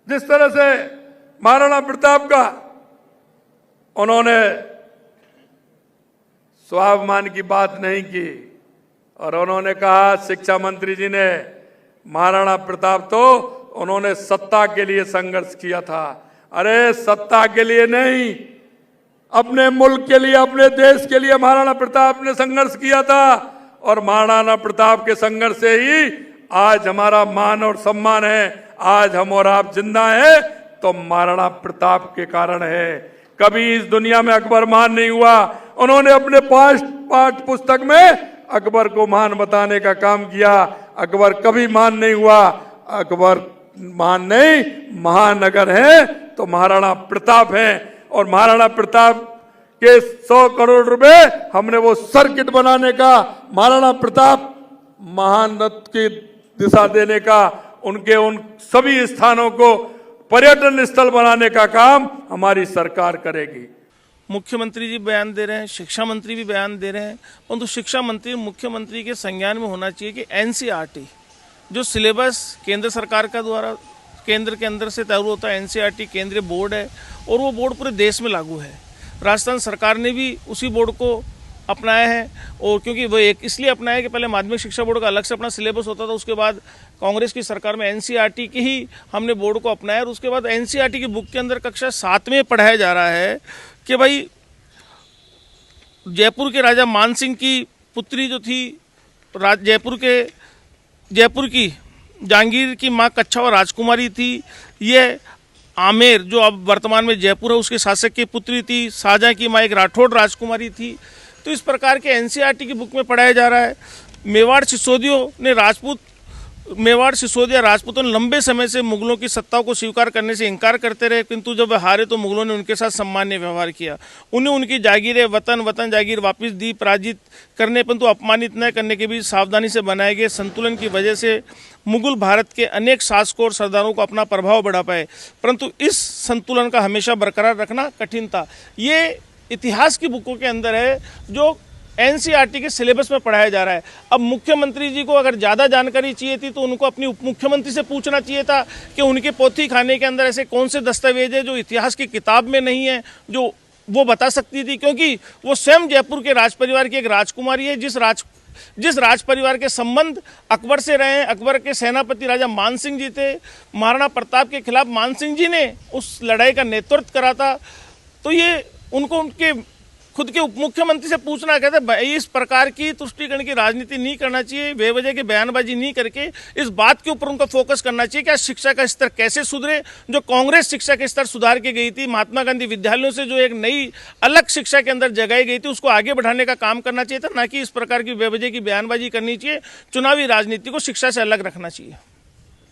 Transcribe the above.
जिस तरह से महाराणा प्रताप का उन्होंने स्वाभिमान की बात नहीं की और उन्होंने कहा, शिक्षा मंत्री जी ने, महाराणा प्रताप तो उन्होंने सत्ता के लिए संघर्ष किया था। अरे सत्ता के लिए नहीं, अपने मुल्क के लिए, अपने देश के लिए महाराणा प्रताप ने संघर्ष किया था और महाराणा प्रताप के संघर्ष से ही आज हमारा मान और सम्मान है। आज हम और आप जिंदा हैं तो महाराणा प्रताप के कारण है। कभी इस दुनिया में अकबर महान नहीं हुआ। उन्होंने अपने पाठ पुस्तक में अकबर को महान बताने का काम किया। अकबर कभी महान नहीं हुआ। अकबर महान नहीं, महान अगर है तो महाराणा प्रताप है। और महाराणा प्रताप के 100 करोड़ रुपए हमने वो सर्किट बनाने का, महाराणा प्रताप महान रथ की दिशा देने का, उनके उन सभी स्थानों को पर्यटन स्थल बनाने का काम हमारी सरकार करेगी। मुख्यमंत्री जी बयान दे रहे हैं, शिक्षा मंत्री भी बयान दे रहे हैं, परंतु शिक्षा मंत्री मुख्यमंत्री के संज्ञान में होना चाहिए कि एनसीईआरटी जो सिलेबस केंद्र सरकार का द्वारा केंद्र के अंदर से तय होता है, एनसीईआरटी केंद्रीय बोर्ड है और वो बोर्ड पूरे देश में लागू है। राजस्थान सरकार ने भी उसी बोर्ड को अपनाया है और क्योंकि वो एक इसलिए अपनाया कि पहले माध्यमिक शिक्षा बोर्ड का अलग से अपना सिलेबस होता था, उसके बाद कांग्रेस की सरकार में एनसीईआरटी की ही हमने बोर्ड को अपनाया और उसके बाद एनसीईआरटी की बुक के अंदर कक्षा 7 में पढ़ाया जा रहा है कि भाई जयपुर के राजा मानसिंह की पुत्री जो थी, जयपुर की जहांगीर की माँ कच्छावा राजकुमारी थी। ये आमेर जो अब वर्तमान में जयपुर है उसके शासक की पुत्री थी। शाहजहां की माँ एक राठौड़ राजकुमारी थी। तो इस प्रकार के एनसीईआरटी की बुक में पढ़ाया जा रहा है। मेवाड़ सिसोदिया राजपूतों ने लंबे समय से मुगलों की सत्ता को स्वीकार करने से इनकार करते रहे, किंतु जब वे हारे तो मुगलों ने उनके साथ सम्मान्य व्यवहार किया। उन्हें उनकी जागीरें वतन जागीर वापस दी। पराजित करने परंतु अपमानित न करने के बीच सावधानी से बनाए गए संतुलन की वजह से मुगल भारत के अनेक शासकों और सरदारों को अपना प्रभाव बढ़ा पाए, परंतु इस संतुलन का हमेशा बरकरार रखना कठिन था। ये इतिहास की बुकों के अंदर है जो एनसीईआरटी के सिलेबस में पढ़ाया जा रहा है। अब मुख्यमंत्री जी को अगर ज़्यादा जानकारी चाहिए थी तो उनको अपनी उप मुख्यमंत्री से पूछना चाहिए था कि उनके पोथी खाने के अंदर ऐसे कौन से दस्तावेज है जो इतिहास की किताब में नहीं है, जो वो बता सकती थी, क्योंकि वो स्वयं जयपुर के राज परिवार की एक राजकुमारी है जिस राज परिवार के संबंध अकबर से रहे हैं। अकबर के सेनापति राजा मानसिंह जी थे। महाराणा प्रताप के खिलाफ मानसिंह जी ने उस लड़ाई का नेतृत्व करा था। तो ये उनको उनके खुद के उप मुख्यमंत्री से पूछना कहते हैं इस प्रकार की तुष्टीकरण की राजनीति नहीं करना चाहिए, बेवजह की बयानबाजी नहीं करके इस बात के ऊपर उनका फोकस करना चाहिए कि शिक्षा का स्तर कैसे सुधरे। जो कांग्रेस शिक्षा के स्तर सुधार के गई थी, महात्मा गांधी विद्यालयों से जो एक नई अलग शिक्षा के अंदर जगाई गई थी, उसको आगे बढ़ाने का काम करना चाहिए था, ना कि इस प्रकार की बेवजह की बयानबाजी करनी चाहिए। चुनावी राजनीति को शिक्षा से अलग रखना चाहिए।